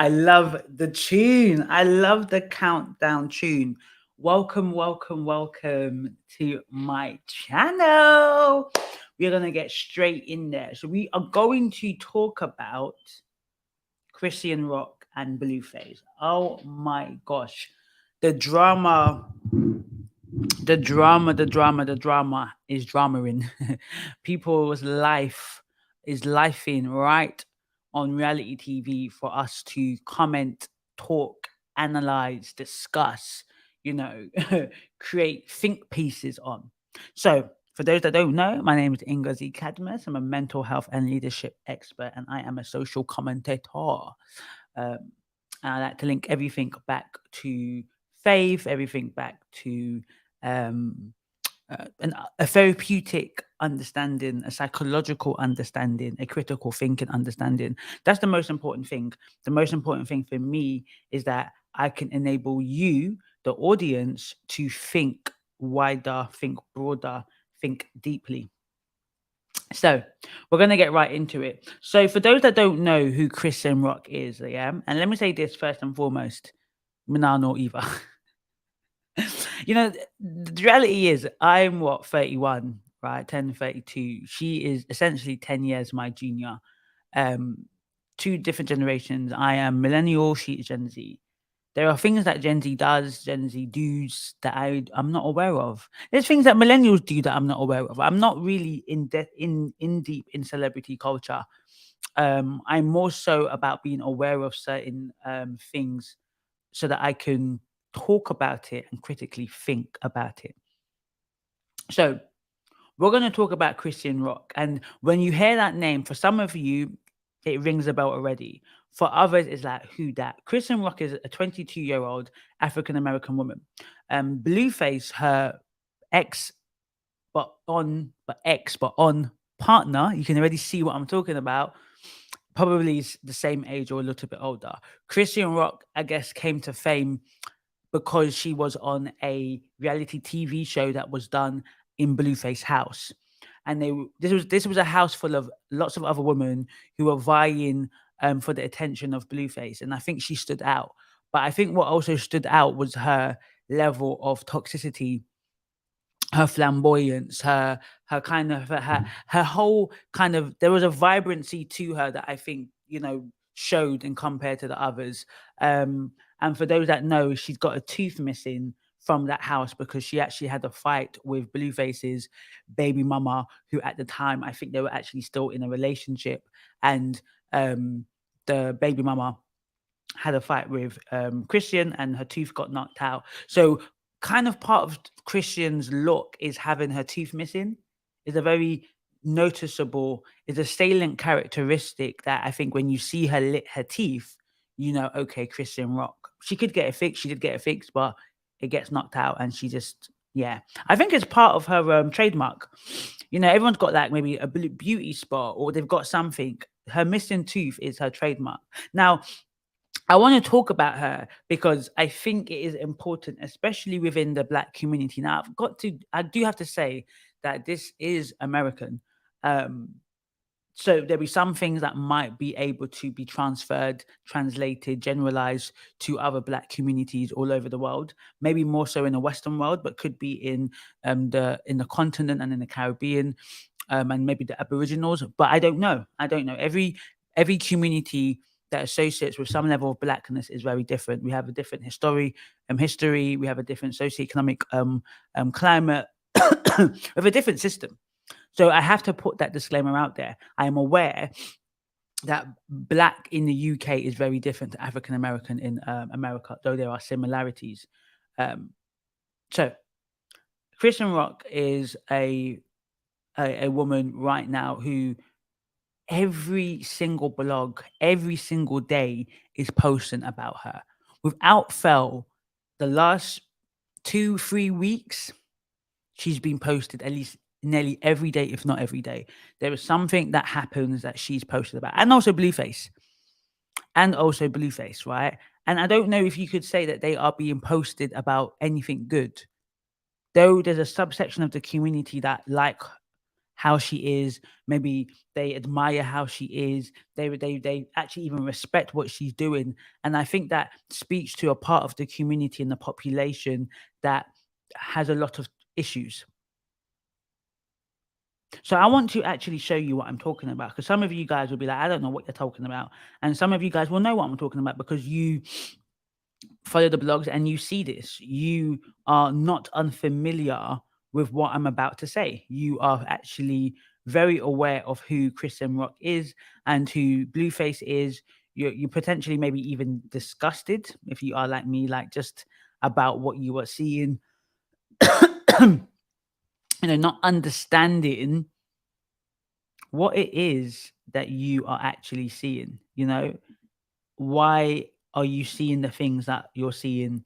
I love the tune. I love the countdown tune. Welcome to my channel. We're going to get straight in there. So, we are going to talk about Chrisean Rock and BlueFace. Oh my gosh. The drama, the drama is dramaing. People's life is lifing right on reality TV for us to comment, talk, analyze, discuss, you know, create think pieces on. So, for those that don't know, my name is Ngozi Cadmus. I'm a mental health and leadership expert, and I am a social commentator. I like to link everything back to faith, everything back to um, a therapeutic understanding, a psychological understanding, a critical thinking understanding. That's the most important thing. The most important thing for me is that I can enable you, the audience, to think wider, think broader, think deeply. So we're gonna get right into it. So for those that don't know who Christian Rock is, yeah, and let me say this first and foremost, Minano Eva. The reality is I'm what 31, right? 10, 32. She is essentially 10 years my junior. Um, two different generations. I am millennial, she is Gen Z. There are things that Gen Z does, Gen Z does that I'm not aware of. There's things that millennials do that I'm not aware of. I'm not really in deep in celebrity culture. I'm more so about being aware of certain things so that I can talk about it and critically think about it. So we're going to talk about Christian Rock. And when you hear that name, for some of you, it rings a bell already. For others, it's like, who that? Christian Rock is a 22-year-old African American woman. Blueface, her ex, but on partner, you can already see what I'm talking about. Probably is the same age or a little bit older. Christian Rock, I guess, came to fame because she was on a reality TV show that was done in Blueface house. And this was a house full of lots of other women who were vying for the attention of Blueface, and I think she stood out. But I think what also stood out was her level of toxicity, her flamboyance, her kind of her whole kind of, there was a vibrancy to her that I think showed and compared to the others. And for those that know, she's got a tooth missing from that house because she actually had a fight with Blueface's baby mama, who at the time I think they were actually still in a relationship, and the baby mama had a fight with Christian, and her tooth got knocked out. So kind of part of Christian's look is having her tooth missing. Is a very noticeable, is a salient characteristic that I think when you see her teeth, okay, Christian Rock. She could get it fixed. She did get it fixed, but it gets knocked out, and she just, yeah. I think it's part of her trademark. Everyone's got like maybe a beauty spot, or they've got something. Her missing tooth is her trademark. Now, I want to talk about her because I think it is important, especially within the Black community. Now, I do have to say that this is American. So there'll be some things that might be able to be transferred, translated, generalized to other Black communities all over the world. Maybe more so in the Western world, but could be in the continent and in the Caribbean, and maybe the Aboriginals. But I don't know. Every community that associates with some level of Blackness is very different. We have a different history. We have a different socioeconomic climate. We have a different system. So I have to put that disclaimer out there. I am aware that Black in the UK is very different to African American in America, though there are similarities. So Christian Rock is a woman right now who every single blog, every single day is posting about her. Without fail, the last 2-3 weeks, she's been posted at least nearly every day, if not every day. There is something that happens that she's posted about. And also Blueface. Right? And I don't know if you could say that they are being posted about anything good. Though there's a subsection of the community that like how she is. Maybe they admire how she is. They actually even respect what she's doing. And I think that speaks to a part of the community and the population that has a lot of issues. So I want to actually show you what I'm talking about, because some of you guys will be like, I don't know what you're talking about. And some of you guys will know what I'm talking about because you follow the blogs and you see this. You are not unfamiliar with what I'm about to say. You are actually very aware of who Chrisean Rock is and who BlueFace is. You're potentially maybe even disgusted, if you are like me, like just about what you are seeing. Not understanding what it is that you are actually seeing. Why are you seeing the things that you're seeing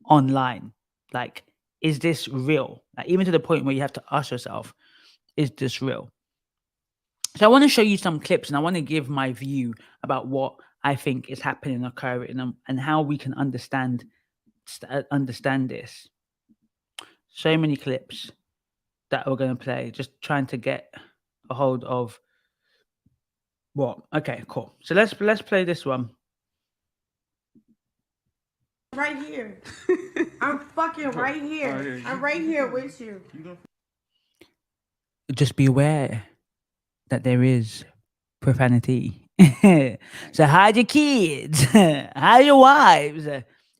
online? Like, is this real? Like, even to the point where you have to ask yourself, is this real? So I want to show you some clips and I want to give my view about what I think is happening, occurring, and how we can understand this. So many clips that we're going to play, just trying to get a hold of what. Okay, cool. So let's play this one. Right here. I'm fucking right here. I'm right here with you. Just be aware that there is profanity. So hide your kids, hide your wives.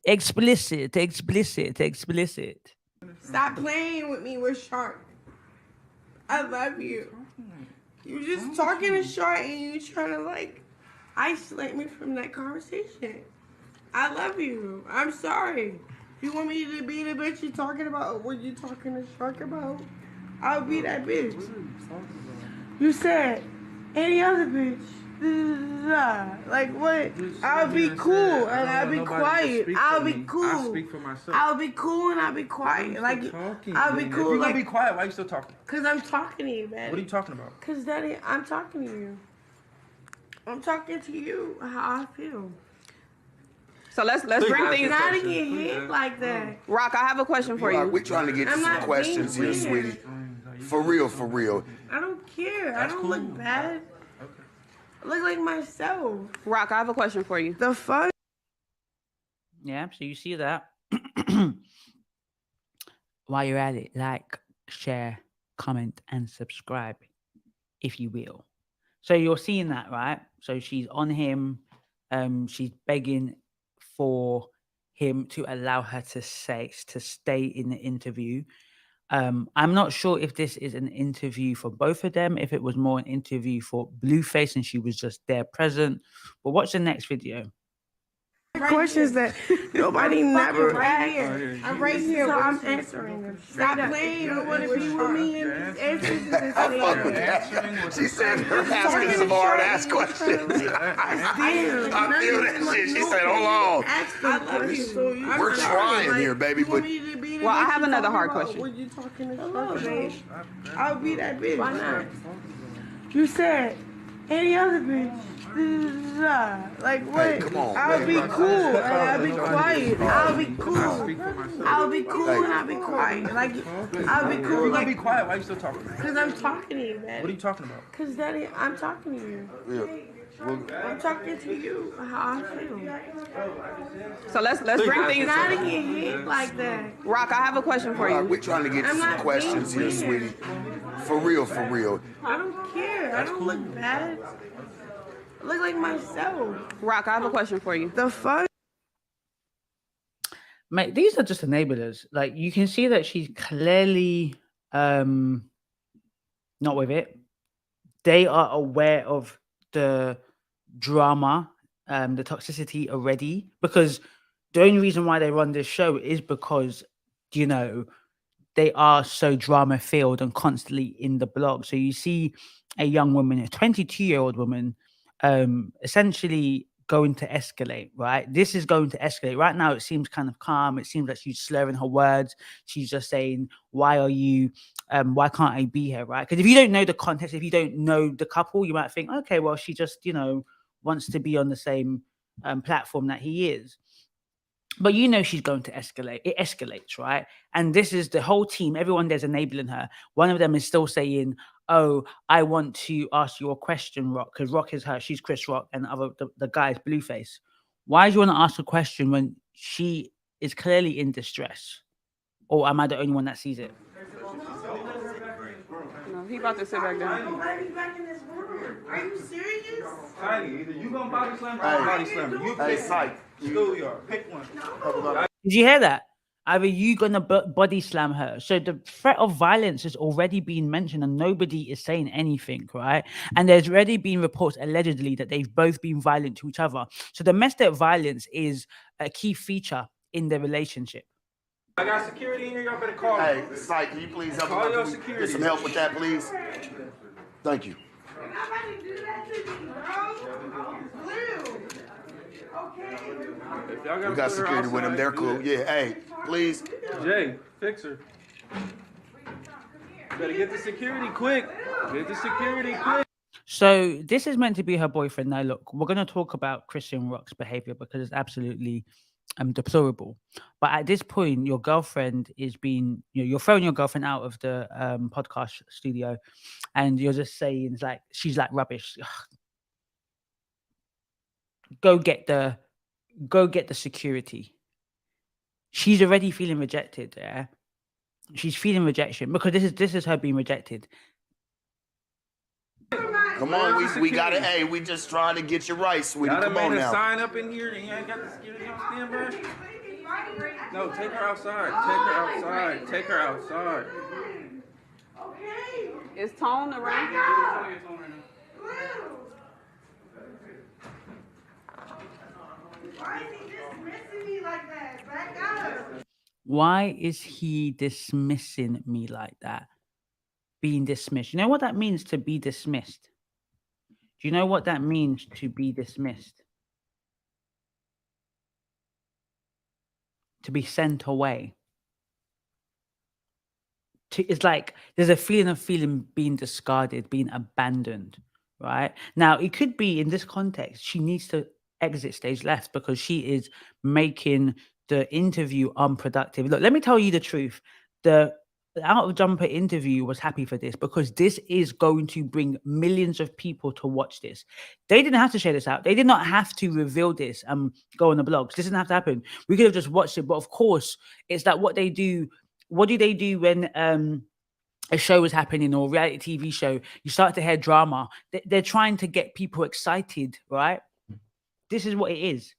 Explicit. Stop playing with me with Shark. I love you. You just talking to Shark and you trying to isolate me from that conversation. I love you. I'm sorry. You want me to be the bitch you talking about? What you talking to Shark about? I'll be that bitch. What are you talking about? You said any other bitch. Like what? I'll be cool and I'll be quiet. I'll be cool. I speak for myself. I'll be cool and I'll be quiet. Like I'll be cool. If you're gonna be quiet, why are you still talking? Cause I'm talking to you, man. What are you talking about? Cause Daddy, I'm talking to you. I'm talking to you how I feel. So let's bring things. Not to get hit like that. Rock, I have a question for you. We're trying to get to some questions here, sweetie. For real. I don't care. I don't look bad. I look like myself. Rock, I have a question for you. The fuck? Yeah, so you see that. While you're at it, like, share, comment, and subscribe, if you will. So you're seeing that, right? So she's on him. She's begging for him to allow her to stay in the interview. I'm not sure if this is an interview for both of them, if it was more an interview for BlueFace and she was just there present. But watch the next video. Questions that nobody never asked. I'm right here. So I'm answering them. Stop playing. You don't want to be with me and answering this. She said her asking some hard ass questions. I feel that shit. She said, hold on. I love you. We're trying here, baby. But Well, I have another hard question. Were you talking to Hello, babe. I'll be that bitch. Why not? You said any other bitch. Like what? Hey, come on, I'll man. be cool and I'll be quiet. I'll be cool. I'll be cool and I'll be quiet. Like I'll be If cool. you're gonna Like be quiet, why are you still talking? cause I'm talking to you, man. What are you talking about? Cause Daddy, I'm talking to you. I'm talking to you how I feel. So let's bring things. Not to get hit like that. Rock, I have a question for you. we're trying to get to I'm some not questions being here, weird. sweetie. For real. I don't care. I don't look bad. I look like myself. Rock, I have a question for you. The fuck? Mate, these are just enablers. Like, you can see that she's clearly not with it. They are aware of the drama, the toxicity already, because the only reason why they run this show is because, they are so drama filled and constantly in the blog. So you see a young woman, a 22-year-old woman, essentially going to escalate, right? This is going to escalate. Right now, it seems kind of calm. It seems like she's slurring her words. She's just saying, why can't I be here, right? Because if you don't know the context, if you don't know the couple, you might think, okay, well, she just, wants to be on the same platform that he is. But she's going to escalate. It escalates, right? And this is the whole team. Everyone there's enabling her. One of them is still saying, oh, I want to ask you a question, Rock, because Rock is her, she's Chris Rock, and the guy is BlueFace. Why do you want to ask a question when she is clearly in distress? Or am I the only one that sees it? No, he about to sit back down. Nobody's back in this room. Are you serious? Tiny, either you gonna body slam or I'm body slam. You pick Psych. schoolyard. Pick one. Did you hear that? Either you gonna body slam her. So the threat of violence has already been mentioned and nobody is saying anything, right? And there's already been reports allegedly that they've both been violent to each other. So domestic violence is a key feature in the relationship. I got security in here. Y'all better call. Hey, Psych, can you please help Call your me? security. Get some help with that, please. Thank you. You're not about to do that to me, bro. Blue. Okay. If y'all gotta We got put her security with them. outside, They're do cool. it. Yeah, hey, please. Jay, fix her. Better get the security quick. Get the security quick. So this is meant to be her boyfriend. Now, look, we're going to talk about Chrisean Rock's behavior because it's absolutely deplorable. But at this point, your girlfriend is being, you're throwing your girlfriend out of the podcast studio, and you're just saying it's like she's like rubbish. Ugh. Go get the security. She's already feeling rejected. Yeah, she's feeling rejection because this is her being rejected. Come on, we got it. Hey, we just trying to get you right, sweetie. Y'all done Come on made a now. sign up in here and you ain't got the security on standby? No, take her outside. Take her outside. Take her outside. Okay. Is Tone around? Blue. Why is he dismissing me like that? Back up. Why is he dismissing me like that? Being dismissed. You know what that means to be dismissed? Do you know what that means to be dismissed? To be sent away. It's like there's a feeling of being discarded, being abandoned, right? Now, it could be in this context, she needs to exit stage left because she is making the interview unproductive. Look, let me tell you the truth. The Out of Jumper interview was happy for this because this is going to bring millions of people to watch this. They didn't have to share this out. They did not have to reveal this and go on the blogs. This didn't have to happen. We could have just watched it. But of course, it's like what they do. What do they do when a show is happening or a reality TV show? You start to hear drama. They're trying to get people excited, right? This is what it is.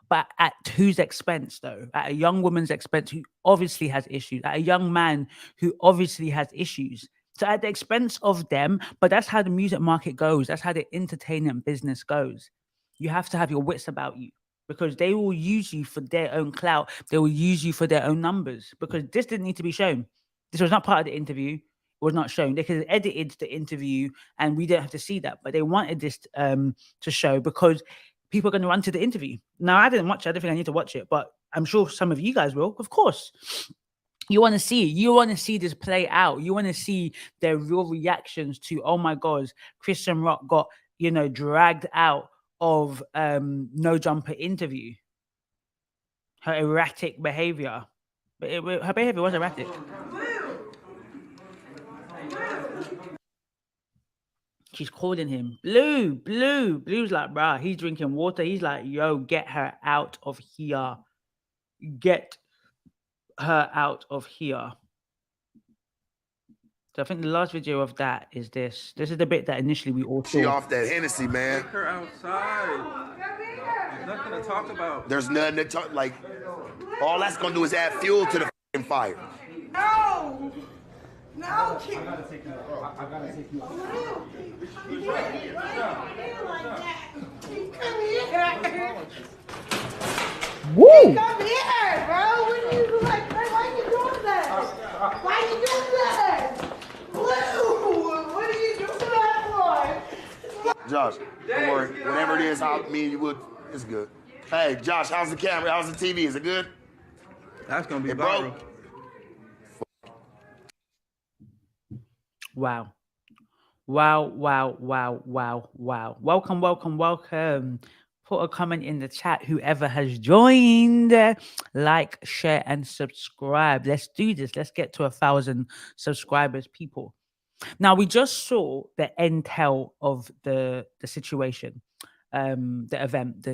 But at whose expense, though? At a young woman's expense who obviously has issues, at a young man who obviously has issues. So at the expense of them, but that's how the music market goes. That's how the entertainment business goes. You have to have your wits about you because they will use you for their own clout. They will use you for their own numbers because this didn't need to be shown. This was not part of the interview. It was not shown. They could have edited the interview and we didn't have to see that. But they wanted this to show because people are going to run to the interview. Now, I didn't watch it. I don't think I need to watch it, but I'm sure some of you guys will. Of course. You want to see it. You want to see this play out. You want to see their real reactions to, oh my God, Chrisean Rock got, dragged out of No Jumper interview. Her erratic behavior. But her behavior was erratic. She's calling him Blue. Blue's like, bruh, he's drinking water. He's like, yo, get her out of here. Get her out of here. So I think the last video of that is this. This is the bit that initially we all She saw. off that Hennessy, man. Take her outside. There's nothing to talk about. There's nothing to talk, like, all that's gonna do is add fuel to the f***ing fire. No. No. I gotta take you out. I gotta take you out. Woo! Come here, bro. What are you like? Why are you doing that? Why are you doing that? Blue, what are you doing that for? Josh, don't worry. Whatever it is, me and you would. It's good. Hey, Josh, how's the camera? How's the TV? Is it good? That's gonna be It viral. broke. Wow. Welcome. Put a comment in the chat, whoever has joined. Like, share, and subscribe. Let's do this. Let's get to 1,000 subscribers, people. Now we just saw the intel of the situation, the event,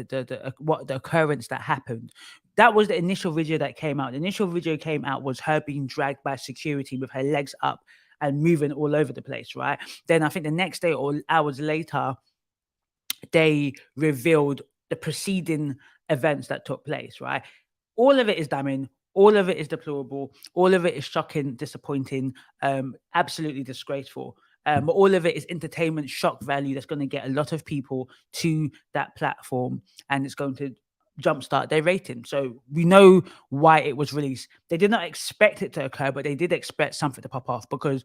what the occurrence that happened. That was the initial video that came out. The initial video came out was her being dragged by security with her legs up and moving all over the place, right? Then I think the next day or hours later, they revealed the preceding events that took place, right? All of it is damning. All of it is deplorable. All of it is shocking, disappointing, absolutely disgraceful. But all of it is entertainment shock value that's going to get a lot of people to that platform, and it's going to jumpstart their rating. So we know why it was released. They did not expect it to occur, but they did expect something to pop off, because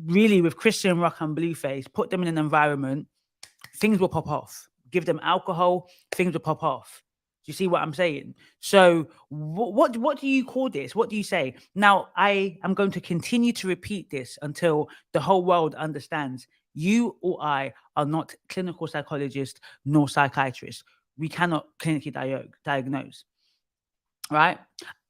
really with Chrisean Rock and BlueFace, put them in an environment, things will pop off. Give them alcohol, things will pop off. Do you see what I'm saying? So what do you call this? What do you say? Now, I am going to continue to repeat this until the whole world understands you or I are not clinical psychologists nor psychiatrists. We cannot clinically diagnose. Right?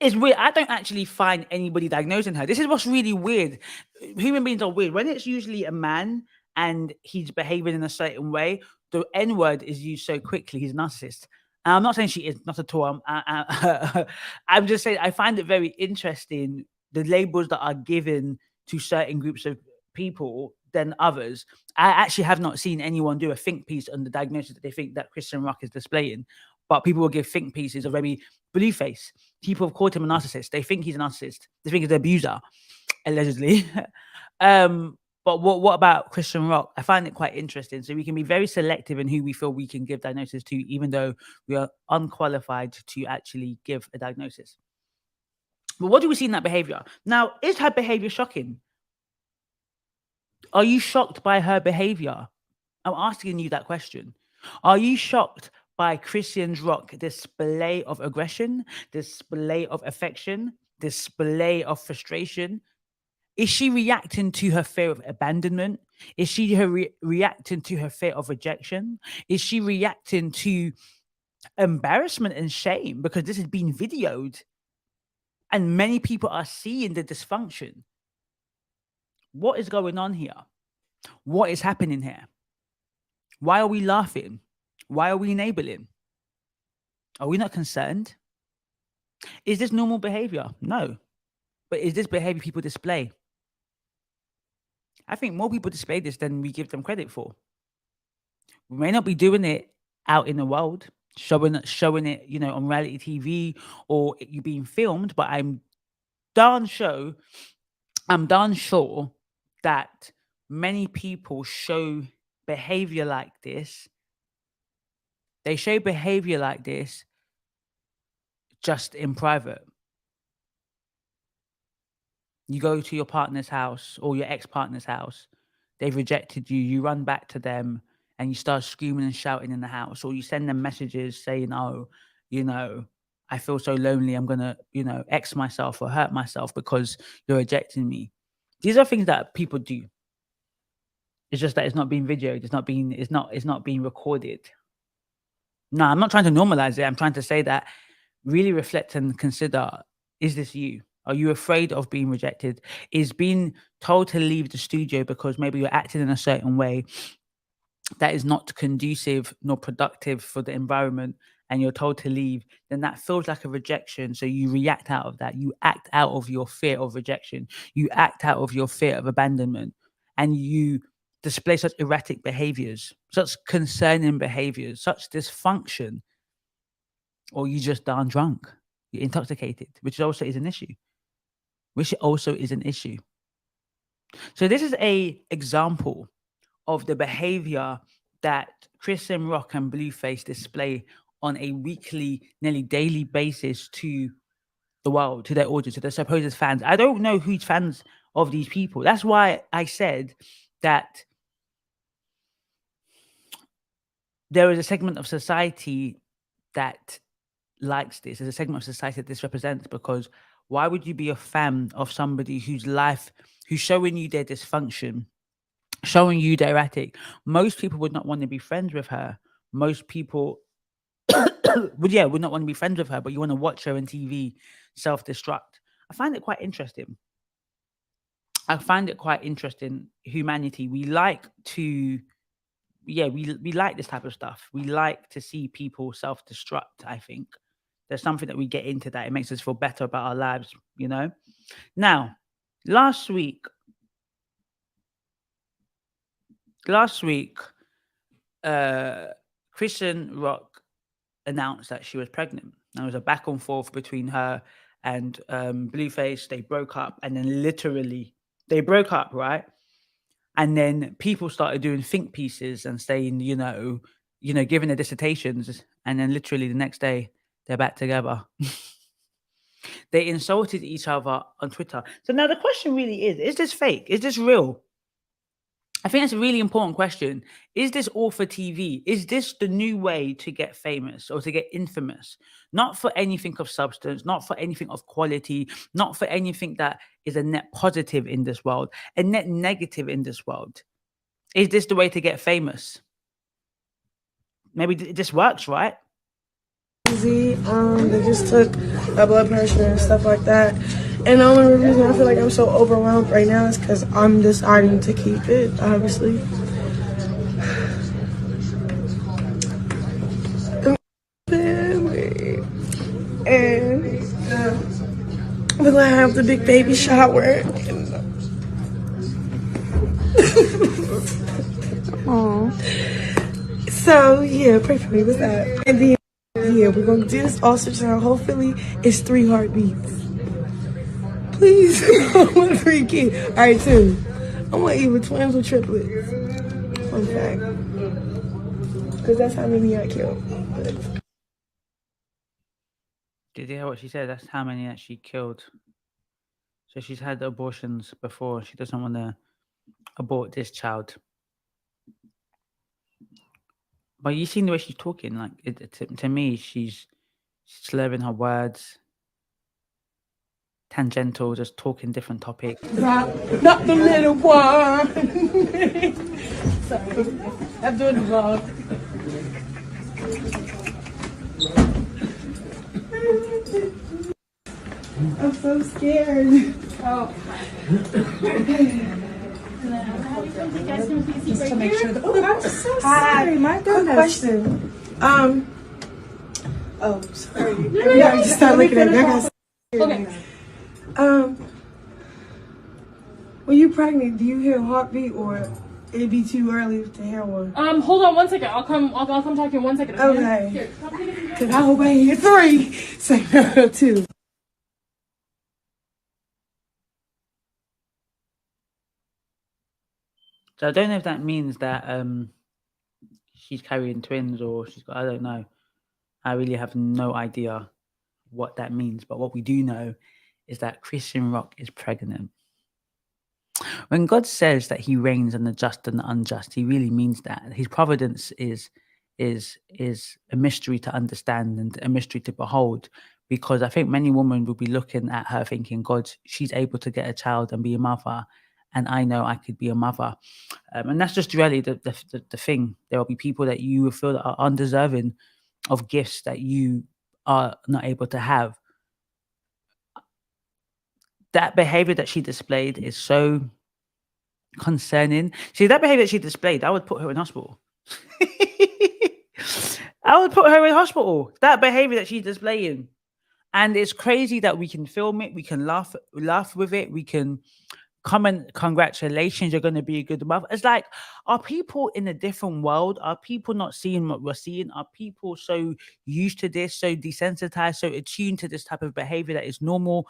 It's weird. I don't actually find anybody diagnosing her. This is what's really weird. Human beings are weird. When it's usually a man and he's behaving in a certain way, the N word is used so quickly. He's a narcissist. And I'm not saying she is, not at all. I'm just saying I find it very interesting, the labels that are given to certain groups of people than others. I actually have not seen anyone do a think piece on the diagnosis that they think that Chrisean Rock is displaying. But people will give think pieces of very BlueFace. People have called him a narcissist. They think he's a narcissist. They think he's an abuser, allegedly. But what about Chrisean Rock? I find it quite interesting. So we can be very selective in who we feel we can give diagnosis to, even though we are unqualified to actually give a diagnosis. But what do we see in that behavior? Now, is her behavior shocking? Are you shocked by her behavior? I'm asking you that question. Are you shocked by Chrisean Rock's display of aggression, display of affection, display of frustration? Is she reacting to her fear of abandonment? Is she reacting to her fear of rejection? Is she reacting to embarrassment and shame because this has been videoed and many people are seeing the dysfunction? What is going on here? What is happening here? Why are we laughing? Why are we enabling? Are we not concerned? Is this normal behavior? No. But is this behavior people display? I think more people display this than we give them credit for. We may not be doing it out in the world, showing it, on reality TV or you being filmed, but I'm darn sure that many people show behavior like this. They show behavior like this just in private. You go to your partner's house or your ex-partner's house, they've rejected you, you run back to them and you start screaming and shouting in the house, or you send them messages saying, oh, I feel so lonely, I'm gonna, X myself or hurt myself because you're rejecting me. These are things that people do. It's just that it's not being videoed, it's not being recorded. No, I'm not trying to normalize it. I'm trying to say that really reflect and consider, is this you? Are you afraid of being rejected? Is being told to leave the studio because maybe you're acting in a certain way that is not conducive nor productive for the environment, and you're told to leave, then that feels like a rejection. So you react out of that. You act out of your fear of rejection. You act out of your fear of abandonment, and you display such erratic behaviors, such concerning behaviors, such dysfunction, or you just darn drunk. You're intoxicated, which also is an issue. So this is a example of the behavior that Chrisean Rock and BlueFace display on a weekly, nearly daily basis to the world, to their audience, to their supposed fans. I don't know who's fans of these people. That's why I said that there is a segment of society that likes this. There's a segment of society that this represents, because why would you be a fan of somebody whose showing you their dysfunction, showing you their erratic? Most people would not want to be friends with her. Most people would not want to be friends with her, but you want to watch her on TV self-destruct. I find it quite interesting. I find it quite interesting. Humanity, we like to, we like this type of stuff. We like to see people self-destruct. I think there's something that we get into that it makes us feel better about our lives. Now, last week, Chrisean Rock announced that she was pregnant. There was a back and forth between her and BlueFace. They broke up, and then literally they broke up, right? And then people started doing think pieces and saying, giving their dissertations, and then literally the next day they're back together. They insulted each other on Twitter. So now the question really is this fake? Is this real? I think that's a really important question. Is this all for TV? Is this the new way to get famous or to get infamous? Not for anything of substance, not for anything of quality, not for anything that is a net positive in this world, a net negative in this world. Is this the way to get famous? Maybe this works, right? They just took my blood pressure and stuff like that. And the only reason I feel like I'm so overwhelmed right now is because I'm deciding to keep it, obviously. Family. And we're going to have the big baby shower. Aww. So, yeah, pray for me. What's that? And then, yeah, we're going to do this ultrasound. Hopefully, it's 3 heartbeats. Please, I want 3 kids. All right, 2. I want either twins or triplets. Fun fact. Because that's how many I killed. But... Did you hear what she said? That's how many that she killed. So she's had abortions before. She doesn't want to abort this child. But you seen the way she's talking. Like to me, she's slurring her words. Tangential, just talking different topics. Not the little one. Sorry, I'm doing the vlog. I'm so scared. Oh. Just to make sure. I'm so sorry. My goodness. Question. Oh, sorry. Everybody just start looking at me. Okay. When you're pregnant, do you hear a heartbeat or it'd be too early to hear one? Hold on 1 second. I'll come talk to you in 1 second. Okay. Because I hope I hear 3. So 2. So I don't know if that means that she's carrying twins or she's got, I don't know. I really have no idea what that means. But what we do know is that Chrisean Rock is pregnant. When God says that he reigns on the just and the unjust, he really means that. His providence is a mystery to understand and a mystery to behold, because I think many women will be looking at her thinking, God, she's able to get a child and be a mother, and I know I could be a mother. And that's just really the thing. There will be people that you will feel that are undeserving of gifts that you are not able to have. That behavior that she displayed is so concerning. See, that behavior that she displayed, I would put her in hospital. I would put her in hospital. That behavior that she's displaying. And it's crazy that we can film it, we can laugh with it, we can comment, congratulations, you're going to be a good mother. It's like, are people in a different world? Are people not seeing what we're seeing? Are people so used to this, so desensitized, so attuned to this type of behavior that is normal?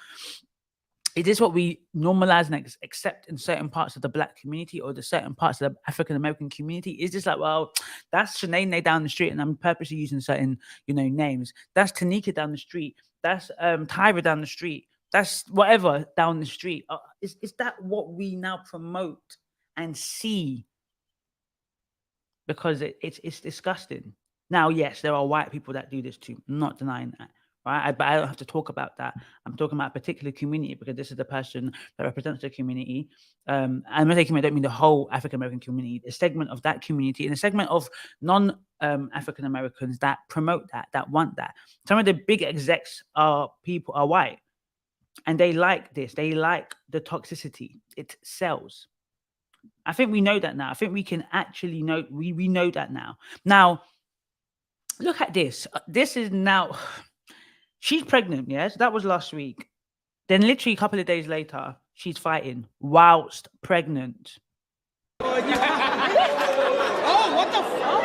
Is this what we normalize and accept in certain parts of the Black community or the certain parts of the African American community? Is this like, well, that's Shanae down the street and I'm purposely using certain, names. That's Tanika down the street. That's Tyra down the street. That's whatever down the street. Is that what we now promote and see? Because it's disgusting. Now, yes, there are white people that do this too. I'm not denying that. Right, but I don't have to talk about that. I'm talking about a particular community because this is the person that represents the community. And when I say community, I don't mean the whole African American community. A segment of that community and a segment of non-African Americans that promote that want that. Some of the big execs are white. And they like this. They like the toxicity. It sells. I think we know that now. I think we can actually know, we know that now. Now, look at this. This is now, she's pregnant, yes? That was last week. Then literally a couple of days later, she's fighting whilst pregnant. Oh, what the fuck?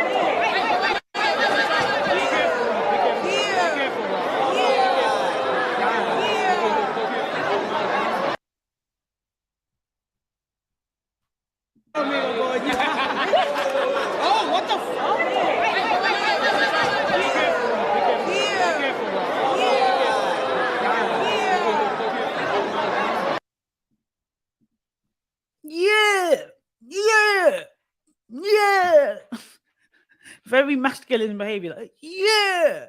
Oh, what the fuck? Yeah. Very masculine behavior. Like, yeah,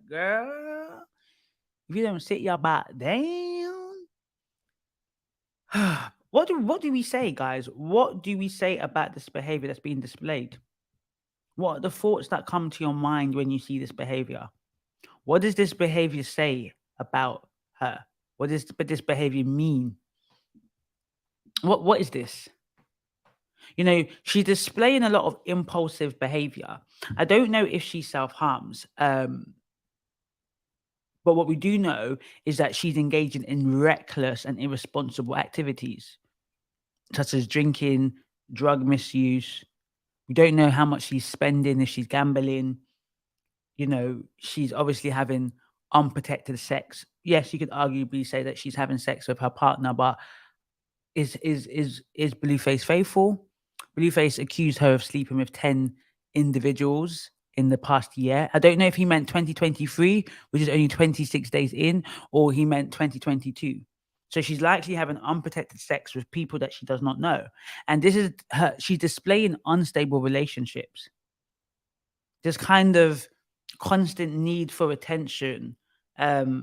girl. If you don't sit your butt down. What do we say, guys? What do we say about this behavior that's being displayed? What are the thoughts that come to your mind when you see this behavior? What does this behavior say about her? What does this behavior mean? What is this? You know, she's displaying a lot of impulsive behavior. I don't know if she self-harms, but what we do know is that she's engaging in reckless and irresponsible activities, such as drinking, drug misuse. We don't know how much she's spending, if she's gambling. You know, she's obviously having unprotected sex. Yes, you could arguably say that she's having sex with her partner, but is BlueFace faithful? BlueFace accused her of sleeping with 10 individuals in the past year. I don't know if he meant 2023, which is only 26 days in, or he meant 2022. So she's likely having unprotected sex with people that she does not know. And this is her, she's displaying unstable relationships. This kind of constant need for attention, that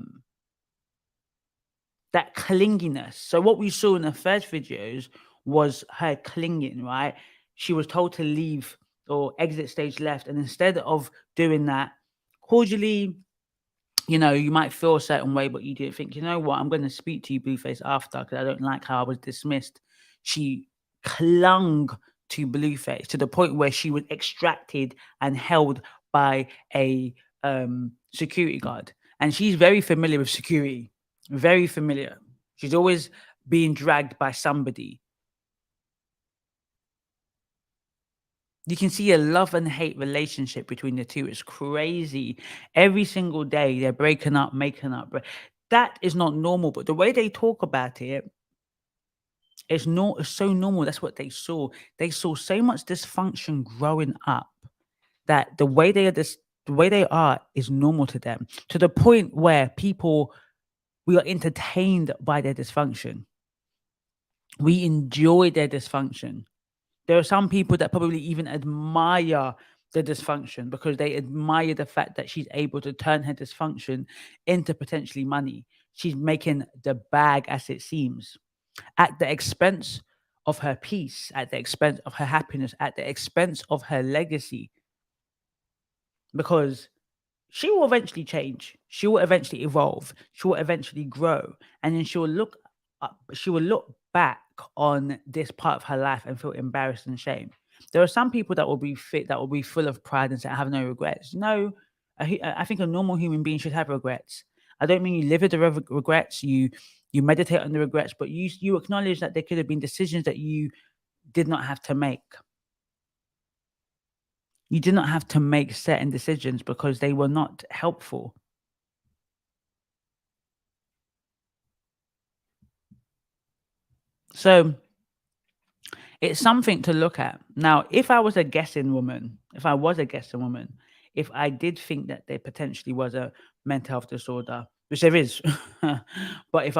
clinginess. So what we saw in the first videos was her clinging, right? She was told to leave or exit stage left. And instead of doing that cordially, you know, you might feel a certain way, but you didn't think, you know what, I'm going to speak to you, BlueFace, after, because I don't like how I was dismissed. She clung to BlueFace to the point where she was extracted and held by a security guard. And she's very familiar with security. Very familiar. She's always being dragged by somebody. You can see a love and hate relationship between the two. It's crazy. Every single day they're breaking up, making up. That is not normal. But the way they talk about it, it's so normal. That's what they saw. They saw so much dysfunction growing up that the way they are is normal to them. To the point where we are entertained by their dysfunction. We enjoy their dysfunction. There are some people that probably even admire the dysfunction because they admire the fact that she's able to turn her dysfunction into potentially money. She's making the bag as it seems, at the expense of her peace, at the expense of her happiness, at the expense of her legacy. Because she will eventually change. She will eventually evolve. She will eventually grow. And then she will look back on this part of her life and feel embarrassed and shame. There are some people that will be full of pride and say, I have no regrets. No, I think a normal human being should have regrets. I don't mean you live with the regrets, you meditate on the regrets, but you acknowledge that there could have been decisions that you did not have to make. You did not have to make certain decisions because they were not helpful. So it's something to look at. Now, if I was a guessing woman, if I did think that there potentially was a mental health disorder, which there is, but if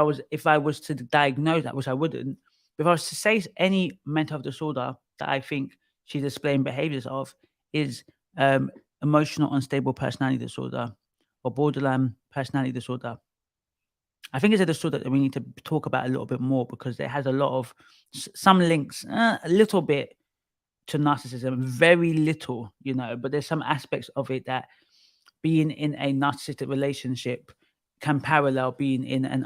I was to diagnose that, which I wouldn't, if I was to say any mental health disorder that I think she's displaying behaviors of is emotional unstable personality disorder or borderline personality disorder. I think it's a disorder that we need to talk about a little bit more because it has a lot of some links, a little bit to narcissism, very little, you know, but there's some aspects of it that being in a narcissistic relationship can parallel being in an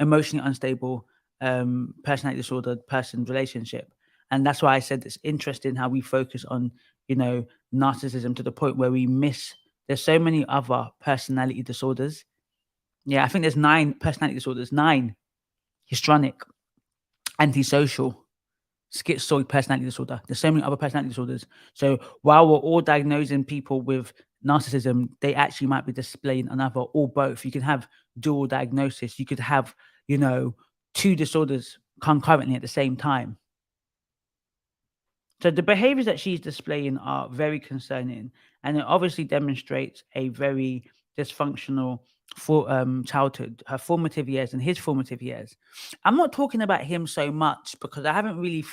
emotionally unstable, personality disordered person's relationship. And that's why I said it's interesting how we focus on, narcissism to the point where we miss. There's so many other personality disorders. Yeah, I think there's 9 personality disorders. 9: histrionic, antisocial, schizoid personality disorder. There's so many other personality disorders. So while we're all diagnosing people with narcissism, they actually might be displaying another or both. You can have dual diagnosis. You could have, 2 disorders concurrently at the same time. So the behaviors that she's displaying are very concerning, and it obviously demonstrates a very dysfunctional childhood, her formative years and his formative years. I'm not talking about him so much because I haven't really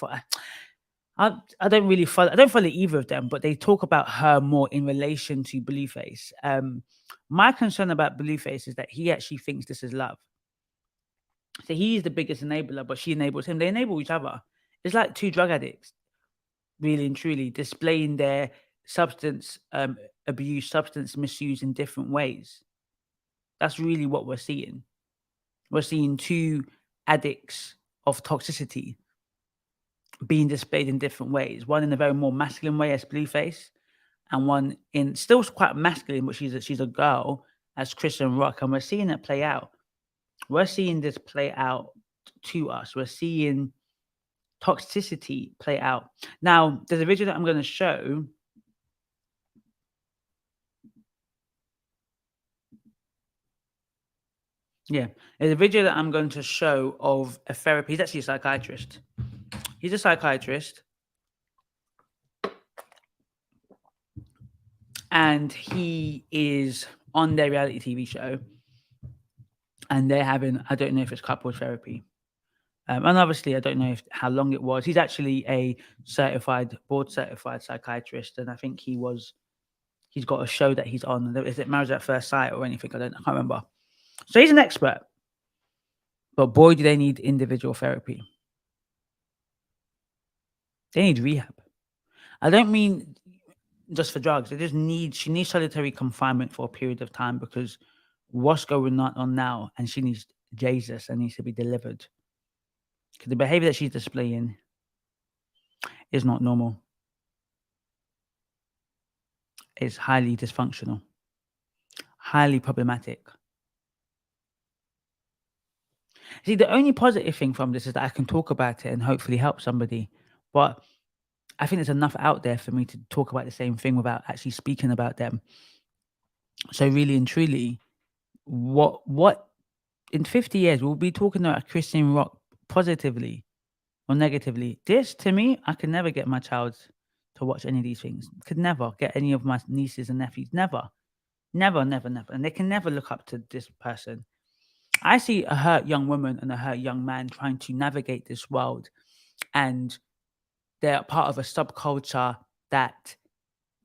I don't follow either of them, but they talk about her more in relation to BlueFace. My concern about BlueFace is that he actually thinks this is love. So he's the biggest enabler, but she enables him. They enable each other. It's like 2 drug addicts, really and truly, displaying their substance abuse, substance misuse in different ways. That's really what we're seeing. We're seeing 2 addicts of toxicity being displayed in different ways. One in a very more masculine way as BlueFace, and one in still quite masculine, but she's a girl as Chrisean Rock, and we're seeing it play out. We're seeing this play out to us. We're seeing toxicity play out. Now, there's a video that I'm going to show. Yeah, there's a video that I'm going to show of a therapist. He's actually a psychiatrist. He's a psychiatrist. And he is on their reality TV show. And they're having, I don't know if it's couples therapy. And obviously, I don't know how long it was. He's actually a board certified psychiatrist. And I think he's got a show that he's on. Is it Marriage at First Sight or anything? I can't remember. So he's an expert. But boy, do they need individual therapy. They need rehab. I don't mean just for drugs. She needs solitary confinement for a period of time, because what's going on now, and she needs Jesus and needs to be delivered. Because the behavior that she's displaying is not normal. It's highly dysfunctional, highly problematic. See, the only positive thing from this is that I can talk about it and hopefully help somebody. But I think there's enough out there for me to talk about the same thing without actually speaking about them. So really and truly, what in 50 years we'll be talking about Chrisean Rock positively or negatively. This, to me, I could never get my child to watch any of these things. Could never get any of my nieces and nephews. Never. And they can never look up to this person. I see a hurt young woman and a hurt young man trying to navigate this world, and they're part of a subculture that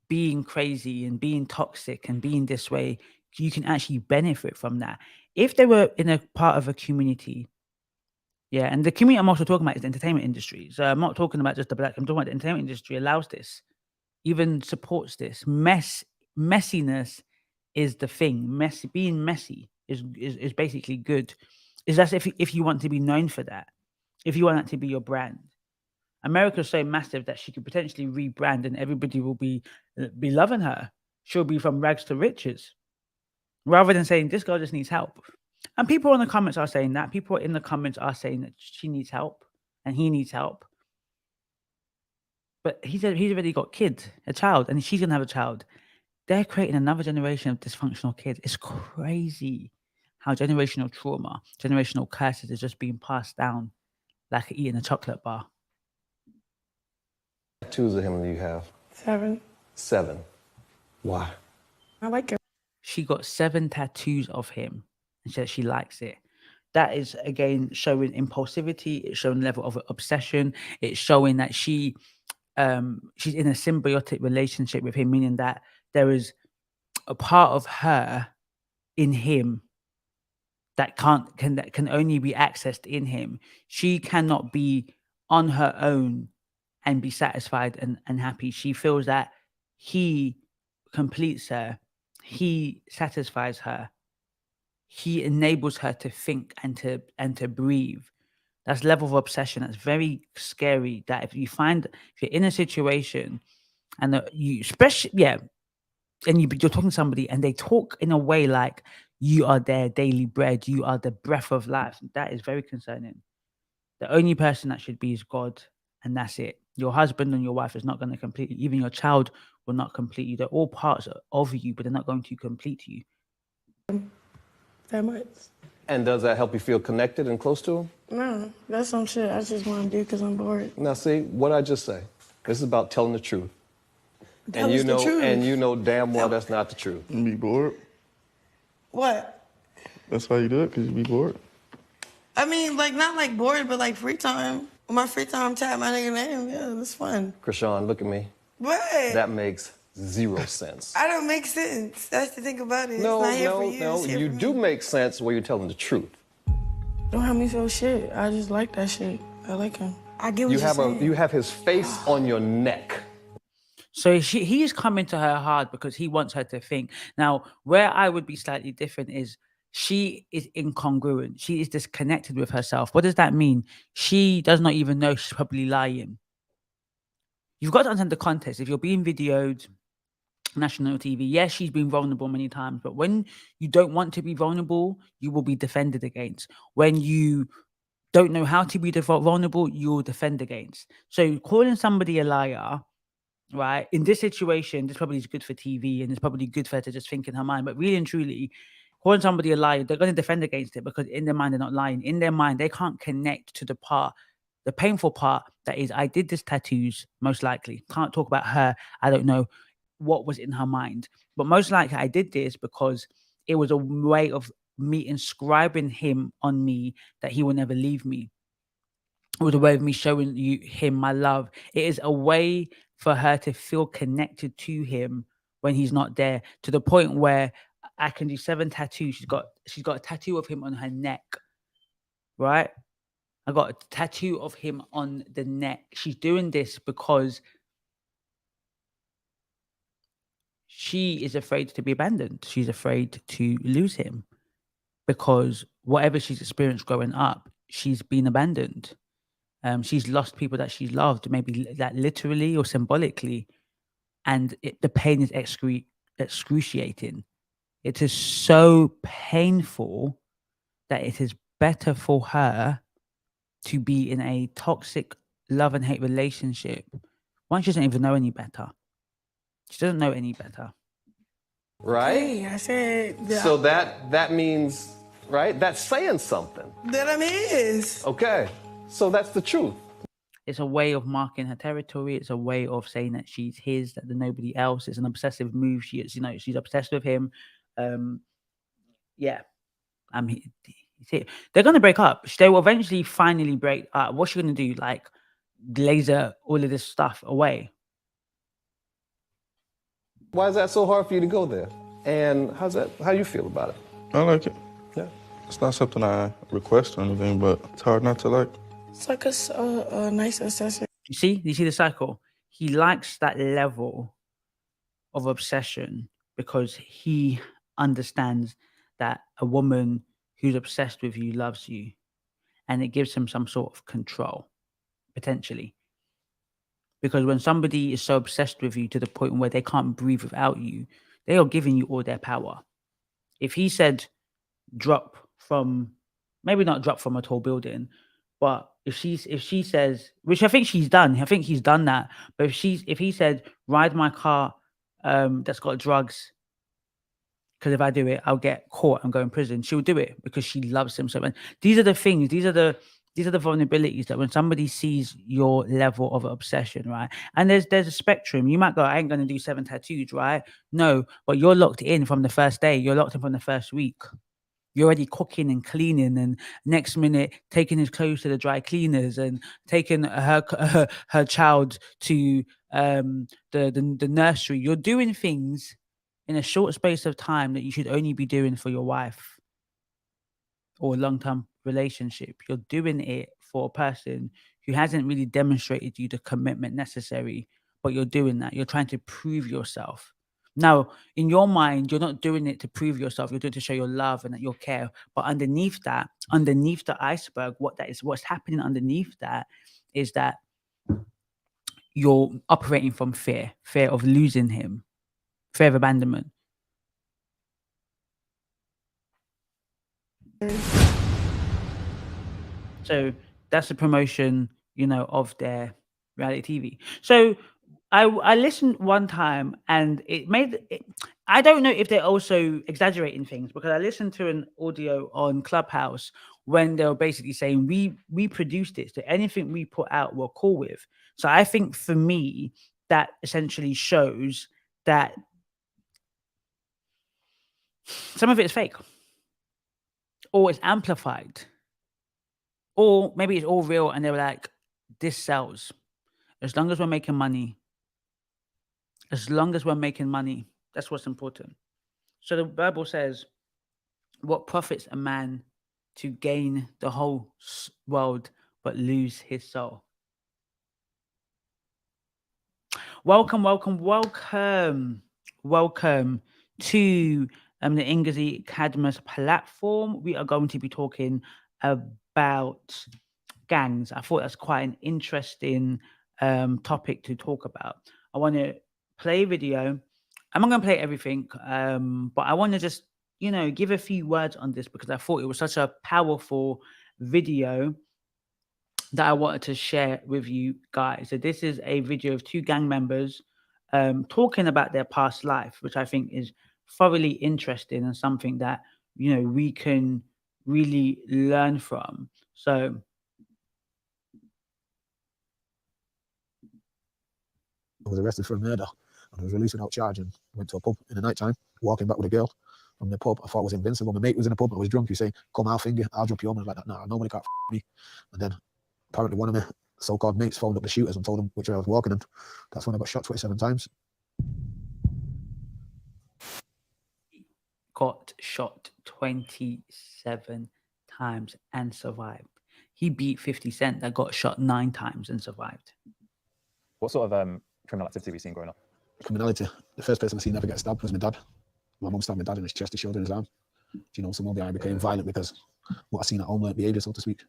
being crazy and being toxic and being this way, you can actually benefit from that. If they were in a part of a community, yeah, and the community I'm also talking about is the entertainment industry. So I'm not talking about just the black, I'm talking about the entertainment industry allows this, even supports this. Messiness is the thing. Being messy is basically good. Is that if you want to be known for that, if you want that to be your brand. America's so massive that she could potentially rebrand and everybody will be loving her. She'll be from rags to riches, rather than saying this girl just needs help. And people in the comments are saying that. People in the comments are saying that she needs help and he needs help. But he's already got a child, and she's gonna have a child. They're creating another generation of dysfunctional kids. It's crazy how generational trauma, generational curses is just being passed down like eating a chocolate bar. Tattoos of him do you have? 7. 7. Why? I like him. She got 7 tattoos of him, and said she likes it. That is, again, showing impulsivity. It's showing level of obsession. It's showing that she's in a symbiotic relationship with him, meaning that there is a part of her in him that can only be accessed in him. She cannot be on her own and be satisfied and happy. She feels that he completes her. He satisfies her. he enables her to think and to breathe. That's level of obsession. That's very scary. That if you're in a situation and you, especially, and you're talking to somebody and they talk in a way like you are their daily bread, you are the breath of life. That is very concerning. The only person that should be is God, and that's it. Your husband and your wife is not going to complete you. Even your child will not complete you. They're all parts of you, but they're not going to complete you. That much. And does that help you feel connected and close to him? No, that's some shit I just want to do because I'm bored. Now, see, what I just say, this is about telling the truth. That was the truth. And you know damn well that's not the truth. You be bored? What? That's why you do it, because you be bored? I mean, like, not like bored, but like free time. On my free time, tap my nigga name. Yeah, that's fun. Chrisean, look at me. What? That makes zero sense. I don't make sense. That's the thing about it. No, it's not here no, for you. no. It's here You for me. do make sense where you're telling the truth. Don't have me feel shit. I just like that shit. I like him. I get what You you're saying. you have his face on your neck. So he is coming to her hard because he wants her to think. Now, where I would be slightly different is she is incongruent. She is disconnected with herself. What does that mean? She does not even know she's probably lying. You've got to understand the context. If you're being videoed, national TV, yes, she's been vulnerable many times, but when you don't want to be vulnerable, you will be defended against. When you don't know how to be vulnerable, you'll defend against. So calling somebody a liar, right, in this situation, this probably is good for TV and it's probably good for her to just think in her mind, but really and truly, calling somebody a liar, they're going to defend against it because in their mind, they're not lying. In their mind, they can't connect to the painful part that is, I did this tattoos, most likely. Can't talk about her. I don't know what was in her mind. But most likely I did this because it was a way of me inscribing him on me that he will never leave me. It was a way of me showing him my love. It is a way for her to feel connected to him when he's not there, to the point where I can do 7 tattoos. She's got a tattoo of him on her neck, right? I got a tattoo of him on the neck. She's doing this because she is afraid to be abandoned. She's afraid to lose him because whatever she's experienced growing up, she's been abandoned. She's lost people that she loved, maybe that literally or symbolically, and the pain is excruciating. It is so painful that it is better for her to be in a toxic love and hate relationship. One, she doesn't even know any better. She doesn't know any better. Right? Hey, I said that. So that means, right? That's saying something. That I'm his. Okay. So that's the truth. It's a way of marking her territory. It's a way of saying that she's his, that there's nobody else. It's an obsessive move. She's obsessed with him. Yeah. They're going to break up. They will eventually finally break up. What's she going to do? Like, laser all of this stuff away? Why is that so hard for you to go there? And how you feel about it? I like it. Yeah. It's not something I request or anything, but it's hard not to like. It's like a nice accessory. You see the cycle? He likes that level of obsession because he understands that a woman who's obsessed with you loves you, and it gives him some sort of control, potentially. Because when somebody is so obsessed with you to the point where they can't breathe without you, they are giving you all their power. If he said maybe not drop from a tall building, but if she says, which I think he's done that. But if he said, ride my car that's got drugs, because if I do it, I'll get caught and go in prison, she'll do it because she loves him so much. These are the things, these are the vulnerabilities that when somebody sees your level of obsession, right? And there's a spectrum. You might go, I ain't going to do 7 tattoos, right? No, but you're locked in from the first day. You're locked in from the first week. You're already cooking and cleaning, and next minute taking his clothes to the dry cleaners and taking her child to the nursery. You're doing things in a short space of time that you should only be doing for your wife or a long-term relationship. You're doing it for a person who hasn't really demonstrated you the commitment necessary, but you're doing that. You're trying to prove yourself. Now, in your mind, you're not doing it to prove yourself. You're doing it to show your love and that you care. But underneath that, underneath the iceberg, what's happening underneath that is that you're operating from fear of losing him, fear of abandonment. So that's the promotion, of their reality TV. So I listened one time and I don't know if they're also exaggerating things, because I listened to an audio on Clubhouse when they were basically saying we produced it, so anything we put out we're cool with. So I think for me that essentially shows that some of it is fake, or it's amplified, or maybe it's all real and they were like, this sells. As long as we're making money, that's what's important. So the Bible says, what profits a man to gain the whole world but lose his soul? Welcome to the Ngozi Cadmus platform. We are going to be talking about gangs. I thought that's quite an interesting topic to talk about. I want to play a video. I'm not going to play everything, but I want to just, give a few words on this, because I thought it was such a powerful video that I wanted to share with you guys. So this is a video of two gang members talking about their past life, which I think is thoroughly interesting and something that, we can really learn from. So I was arrested for a murder and I was released without charge and went to a pub in the night time, walking back with a girl from the pub. I thought it was invincible. My mate was in the pub, I was drunk. He was saying, come, I'll finger, I'll drop you home. I was like, nah, nobody can't me. And then apparently one of my so-called mates phoned up the shooters and told them which way I was walking, and that's when I got shot 27 times. Got shot 27 times and survived. He beat 50 Cent that got shot 9 times and survived. What sort of criminal activity have you seen growing up? Criminality. The first person I seen never get stabbed was my dad. My mum stabbed my dad in his chest, his shoulder, and his arm. So I became violent because what I seen at home learned behaviour, so to speak.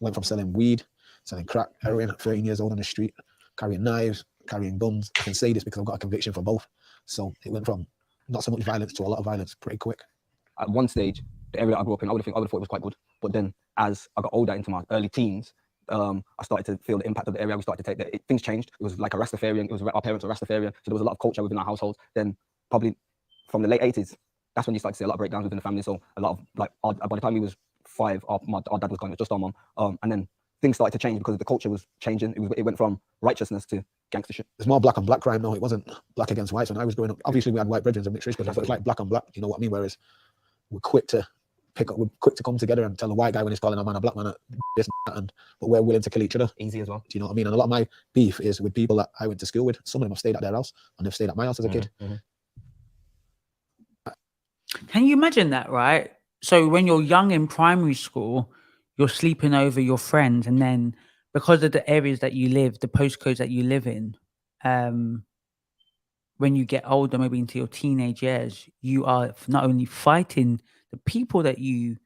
Went from selling weed, selling crack, heroin at 13 years old on the street, carrying knives, carrying guns. I can say this because I've got a conviction for both. So it went from not so much violence to a lot of violence pretty quick. At one stage, the area that I grew up in, I would have thought it was quite good. But then as I got older, into my early teens, I started to feel the impact of the area. We started to take things changed. It was like a Rastafarian. Our parents were Rastafarian, so there was a lot of culture within our household. Then probably from the late 80s, that's when you start to see a lot of breakdowns within the family. So a lot of by the time he was 5, our dad was gone. It was just our mum. And then things started to change because the culture was changing. It went from righteousness to gangstership. There's more black on black crime now. It wasn't black against whites when I was growing up. Obviously, we had white brethren and mixed race, but it's like black on black. You know what I mean? Whereas we're quick to come together and tell a white guy when he's calling a man a black man this and but we're willing to kill each other. Easy as well. Do you know what I mean? And a lot of my beef is with people that I went to school with. Some of them have stayed at their house and they've stayed at my house as a kid. Can you imagine that, right? So when you're young in primary school, you're sleeping over your friends, and then because of the areas that you live, the postcodes that you live in, when you get older, maybe into your teenage years, you are not only fighting the people that you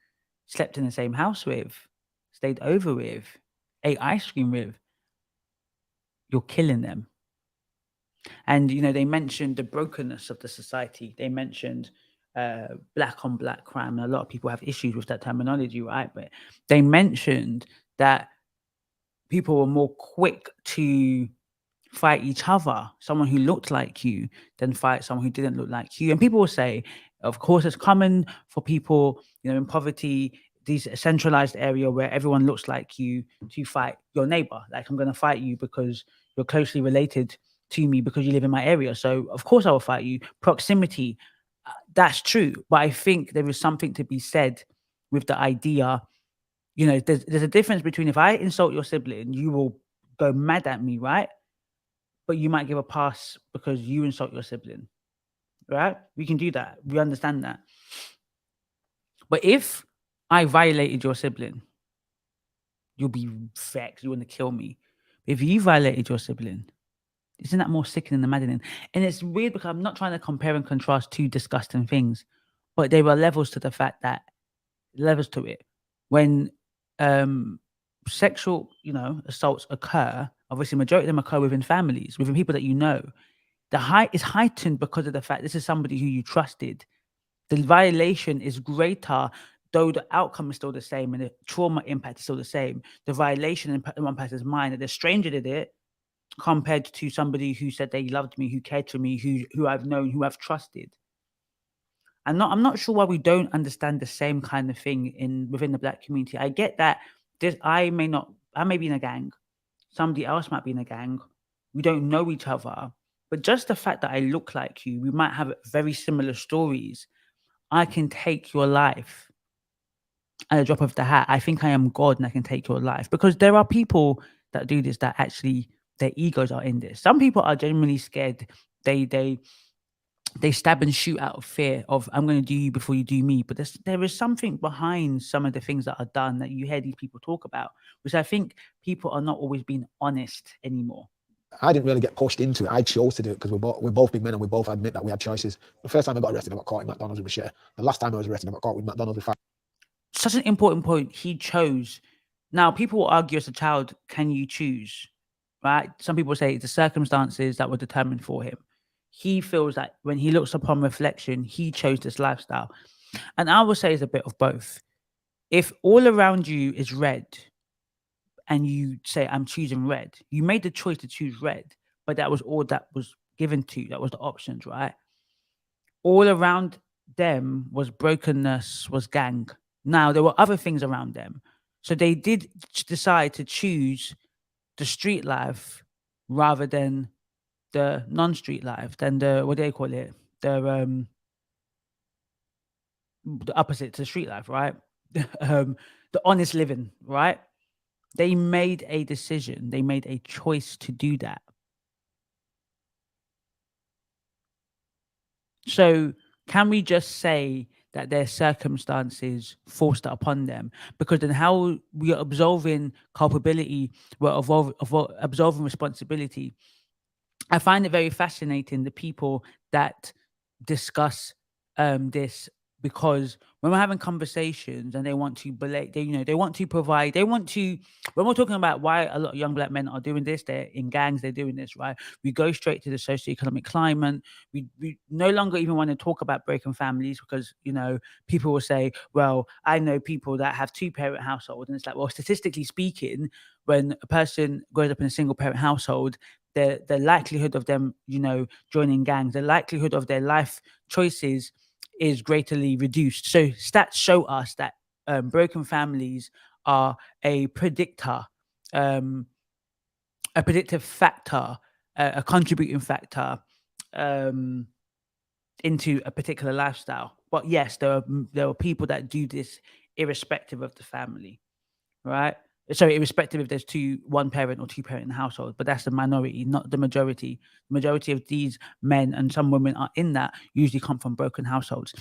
slept in the same house with, stayed over with, ate ice cream with, you're killing them. And, they mentioned the brokenness of the society. They mentioned black on black crime. And a lot of people have issues with that terminology, right? But they mentioned that people were more quick to fight each other, someone who looked like you, than fight someone who didn't look like you. And people will say, of course, it's common for people, in poverty, these centralized area where everyone looks like you, to fight your neighbor. Like, I'm going to fight you because you're closely related to me because you live in my area. So of course I will fight you. Proximity, that's true. But I think there is something to be said with the idea, there's a difference between if I insult your sibling, you will go mad at me, right? But you might give a pass because you insult your sibling, right? We can do that. We understand that. But if I violated your sibling, you'll be vexed. You want to kill me. If you violated your sibling, Isn't that more sickening than maddening? And it's weird because I'm not trying to compare and contrast two disgusting things, but there were levels to the fact that levels to it. When sexual, assaults occur, obviously majority of them occur within families, within people that you know. The height is heightened because of the fact this is somebody who you trusted. The violation is greater, though the outcome is still the same and the trauma impact is still the same. The violation in one person's mind, that the stranger did it, compared to somebody who said they loved me, who cared for me, who I've known, who I've trusted. I'm not sure why we don't understand the same kind of thing within the Black community. I get that I may be in a gang, somebody else might be in a gang. We don't know each other, but just the fact that I look like you, we might have very similar stories. I can take your life at a drop of the hat. I think I am God and I can take your life, because there are people that do this that actually their egos are in this. Some people are genuinely scared. They stab and shoot out of fear of, I'm going to do you before you do me. But there is something behind some of the things that are done that you hear these people talk about, which I think people are not always being honest anymore. I didn't really get pushed into it. I chose to do it because we're both big men and we both admit that we had choices. The first time I got arrested, I got caught in McDonald's with a machete. The last time I was arrested, I got caught with McDonald's with fire. Such an important point. He chose. Now, people will argue as a child, can you choose? Right? Some people say it's the circumstances that were determined for him. He feels that when he looks upon reflection, he chose this lifestyle. And I would say it's a bit of both. If all around you is red and you say, I'm choosing red, you made the choice to choose red, but that was all that was given to you. That was the options, right? All around them was brokenness, was gang. Now, there were other things around them. So they did decide to choose the street life rather than the non-street life, than what do they call it? The opposite to street life, right? The honest living, right? They made a decision. They made a choice to do that. So can we just say that their circumstances forced it upon them? Because then how we are absolving culpability, we're absolving responsibility. I find it very fascinating, the people that discuss this, because when we're having conversations and they want to provide, when we're talking about why a lot of young Black men are doing this, they're in gangs, they're doing this, right? We go straight to the socioeconomic climate. We no longer even want to talk about broken families, because, people will say, well, I know people that have 2-parent households. And it's like, well, statistically speaking, when a person grows up in a single parent household, the likelihood of them, joining gangs, the likelihood of their life choices is greatly reduced. So stats show us that broken families are a predictive factor, a contributing factor into a particular lifestyle. But yes, there are people that do this irrespective of the family, right? So irrespective if there's 1-parent or 2-parent in the household, but that's the minority, not the majority. The majority of these men and some women are in that usually come from broken households.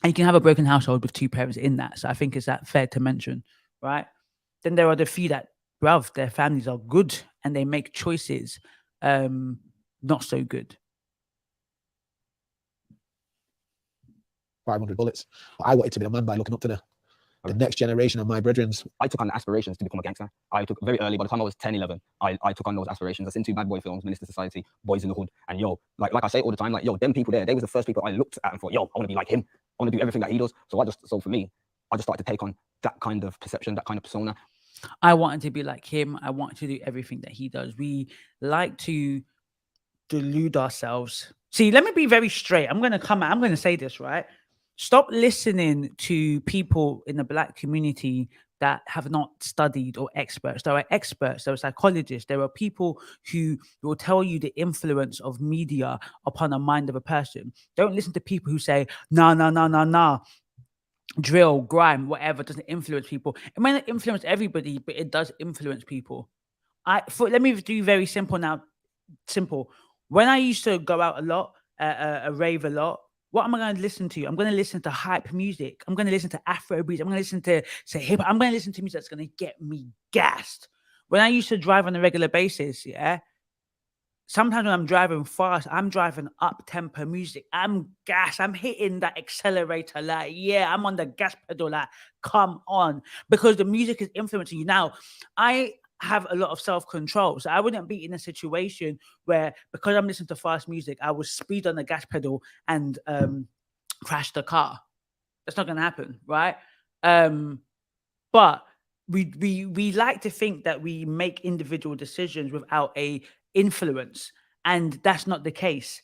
And you can have a broken household with 2 parents in that. So I think it's that fair to mention, right? Then there are the few that, their families are good and they make choices not so good. 500 bullets. I wanted to be a man by looking up to the next generation of my brethren. I took on aspirations to become a gangster. I took very early, by the time I was 10, 11, I took on those aspirations. I've seen 2 bad boy films, Minister Society, Boys in the Hood, and like I say all the time, like, them people there, they was the first people I looked at and thought, I want to be like him. I want to do everything that he does. So for me, I just started to take on that kind of perception, that kind of persona. I wanted to be like him. I wanted to do everything that he does. We like to delude ourselves. See, let me be very straight. I'm going to say this, right? Stop listening to people in the Black community that have not studied or experts. There are experts, there are psychologists, there are people who will tell you the influence of media upon the mind of a person. Don't listen to people who say, nah, drill, grime, whatever, doesn't influence people. It may not influence everybody, but it does influence people. Let me do very simple now. Simple. When I used to go out a lot, rave a lot, what am I going to listen to? I'm going to listen to hype music. I'm going to listen to Afrobeats. I'm going to listen to, hip hop. I'm going to listen to music that's going to get me gassed. When I used to drive on a regular basis, sometimes when I'm driving fast, I'm driving up tempo music. I'm hitting that accelerator. Like, yeah, I'm on the gas pedal. Like, come on, because the music is influencing you. Now, I have a lot of self-control, so I wouldn't be in a situation where, because I'm listening to fast music, I would speed on the gas pedal and crash the car. That's not going to happen, right? But we like to think that we make individual decisions without a influence, and that's not the case.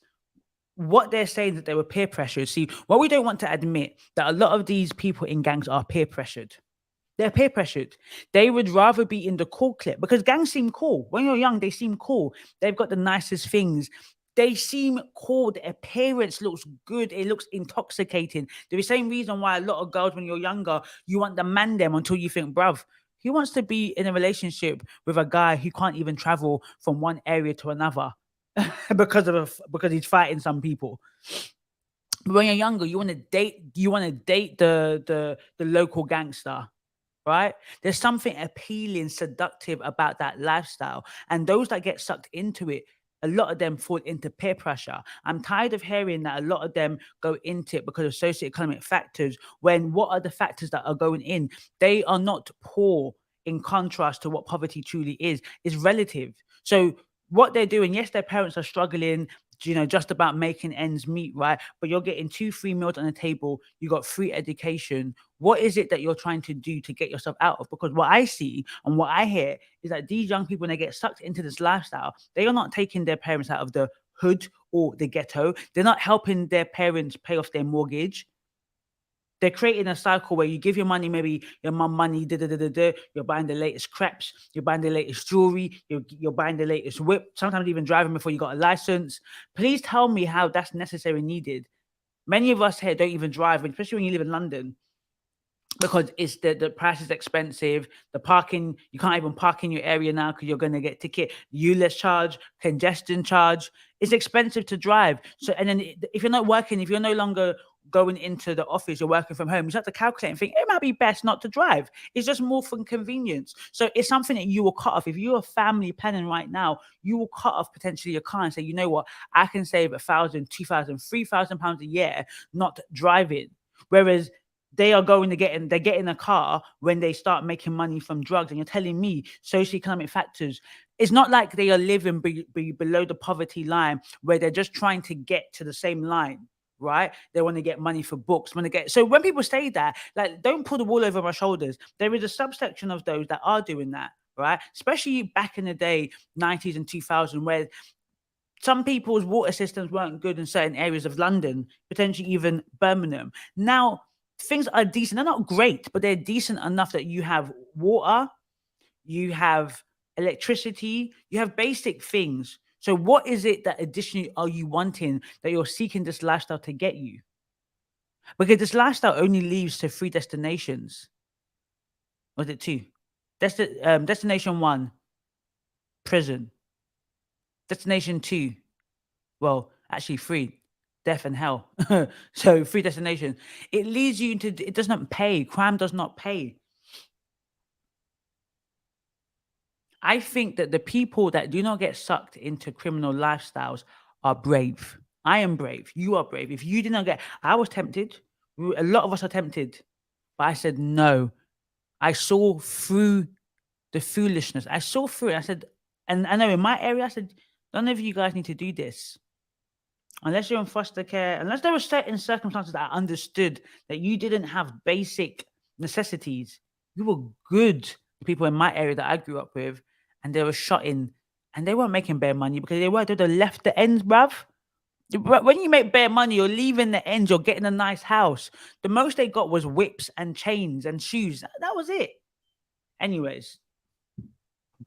What they're saying that they were peer pressured. See, what we don't want to admit, that a lot of these people in gangs are peer pressured. They're peer pressured. They would rather be in the cool clip, because gangs seem cool. When you're young, they seem cool. They've got the nicest things. They seem cool. The appearance looks good. It looks intoxicating. The same reason why a lot of girls, when you're younger, you want the man them until you think, bruv, he wants to be in a relationship with a guy who can't even travel from one area to another because he's fighting some people. But when you're younger, you want to date the local gangster. Right? There's something appealing, seductive about that lifestyle. And those that get sucked into it, a lot of them fall into peer pressure. I'm tired of hearing that a lot of them go into it because of socioeconomic factors, when what are the factors that are going in? They are not poor, in contrast to what poverty truly is. It's relative. So what they're doing, yes, their parents are struggling, just about making ends meet, right? But you're getting 2-3 meals on the table. You got free education. What is it that you're trying to do to get yourself out of? Because what I see and what I hear is that these young people, when they get sucked into this lifestyle, they are not taking their parents out of the hood or the ghetto. They're not helping their parents pay off their mortgage. They're creating a cycle where you give your money, maybe your mum money, you're buying the latest crepes, you're buying the latest jewelry, you're buying the latest whip, sometimes even driving before you got a license. Please tell me how that's necessary and needed. Many of us here don't even drive, especially when you live in London, because it's the price is expensive. The parking, you can't even park in your area now because you're going to get ticket, ULEZ charge, congestion charge. It's expensive to drive. So, and then if you're not working, if you're no longer going into the office, you're working from home, you have to calculate and think it might be best not to drive. It's just more for convenience. So it's something that you will cut off. If you're a family planning right now, you will cut off potentially your car and say, you know what, I can save £1,000, £2,000, £3,000 a year not driving. Whereas they are going to get in a car when they start making money from drugs. And you're telling me socioeconomic factors. It's not like they are living below the poverty line where they're just trying to get to the same line, right? They want to get money for books. So when people say that, like, don't pull the wool over my shoulders. There is a subsection of those that are doing that, right? Especially back in the day, 90s and 2000, where some people's water systems weren't good in certain areas of London, potentially even Birmingham. Now, things are decent. They're not great, but they're decent enough that you have water, you have electricity, you have basic things. So what is it that additionally are you wanting that you're seeking this lifestyle to get you? Because this lifestyle only leads to 3 destinations. Was it 2? Destination 1, prison. Destination 2, well, actually 3. Death and hell. So 3 destinations. It leads you into, it does not pay. Crime does not pay. I think that the people that do not get sucked into criminal lifestyles are brave. I am brave. You are brave. If you did not I was tempted. A lot of us are tempted. But I said no. I saw through the foolishness. I saw through it. I said, and I know in my area, I said, none of you guys need to do this. Unless you're in foster care, unless there were certain circumstances that I understood that you didn't have basic necessities, you were good. People in my area that I grew up with, and they were shot in, and they weren't making bare money because they'd left the ends, bruv. When you make bare money, you're leaving the ends, you're getting a nice house. The most they got was whips and chains and shoes. That was it. Anyways.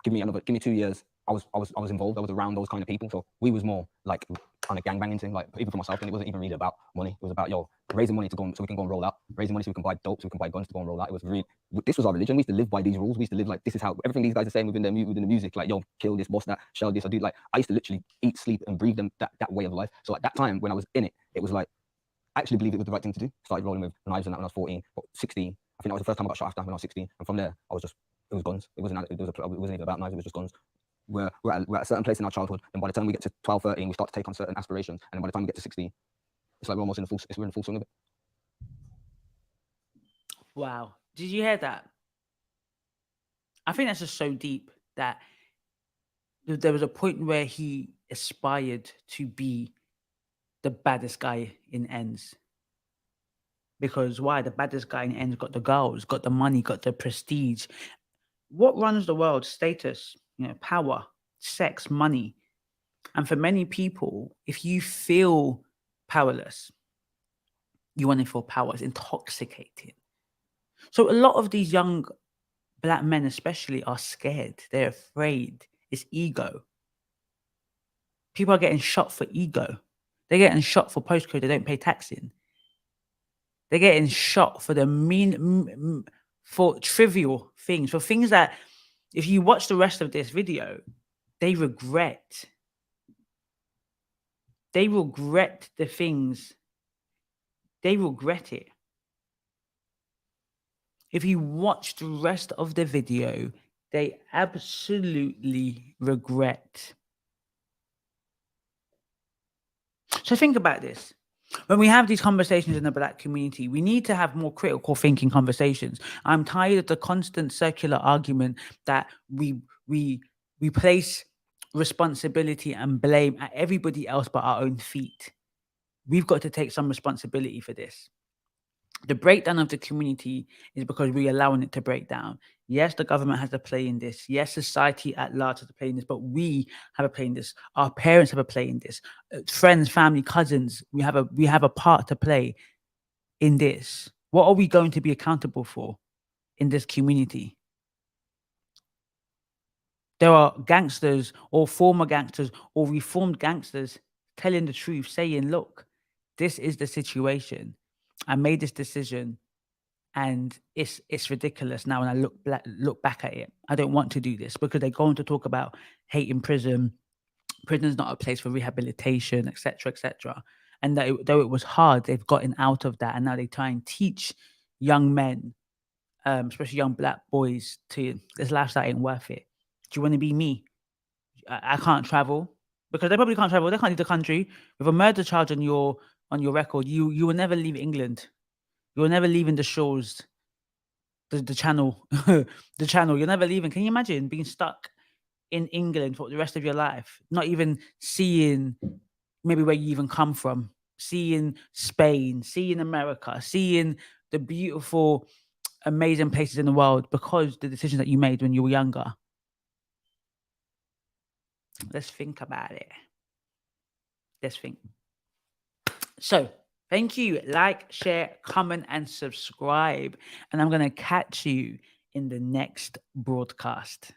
Give me 2 years. I was involved. I was around those kind of people. So we was more like kind of gangbanging thing, like even for myself. And it wasn't even really about money. It was about raising money to go so we can go and roll out, raising money so we can buy dope, so we can buy guns to go and roll out. It was really, this was our religion. We used to live by these rules. We used to live like, this is how everything these guys are saying within the music, like kill this, boss that, shell this, or do like. I used to literally eat, sleep, and breathe them that way of life. So at that time when I was in it, it was like I actually believed it was the right thing to do. Started rolling with knives and that when I was 14, but 16. I think that was the first time I got shot after when I was 16. And from there, it was guns. It wasn't even about knives. It was just guns. we're at a certain place in our childhood, and by the time we get to 12, 13, we start to take on certain aspirations, and then by the time we get to 16, it's like we're almost we're in the full swing of it. Wow. Did you hear that? I think that's just so deep that there was a point where he aspired to be the baddest guy in ends. Because why? The baddest guy in ends got the girls, got the money, got the prestige. What runs the world? Status, power, sex, money. And for many people, if you feel powerless, you want to feel power. It's intoxicating. So a lot of these young Black men especially are scared. They're afraid. It's ego. People are getting shot for ego. They're getting shot for postcode they don't pay tax in. They're getting shot for the for trivial things, for things that if you watch the rest of this video, they regret. They regret the things. They regret it. If you watch the rest of the video, they absolutely regret. So think about this. When we have these conversations in the Black community, we need to have more critical thinking conversations. I'm tired of the constant circular argument that we place responsibility and blame at everybody else but our own feet. We've got to take some responsibility for this. The breakdown of the community is because we're allowing it to break down. Yes, the government has a play in this. Yes, society at large has a play in this, but we have a play in this. Our parents have a play in this. Friends, family, cousins, we have a part to play in this. What are we going to be accountable for in this community? There are gangsters or former gangsters or reformed gangsters telling the truth, saying, look, this is the situation. I made this decision and it's ridiculous now when I look back at it. I don't want to do this because they're going to talk about hate in prison. Prison's not a place for rehabilitation, etc., etc. And though it was hard, they've gotten out of that, and now they try and teach young men, especially young Black boys, to this lifestyle ain't worth it. Do you want to be me? I can't travel because they probably can't travel. They can't leave the country with a murder charge on your record. You will never leave England. You will never leave in the shores, the channel, the channel. You're never leaving. Can you imagine being stuck in England for the rest of your life, not even seeing maybe where you even come from, seeing Spain, seeing America, seeing the beautiful, amazing places in the world because the decisions that you made when you were younger? Let's think about it. Let's think. So, thank you. Like, share, comment, and subscribe. And I'm going to catch you in the next broadcast.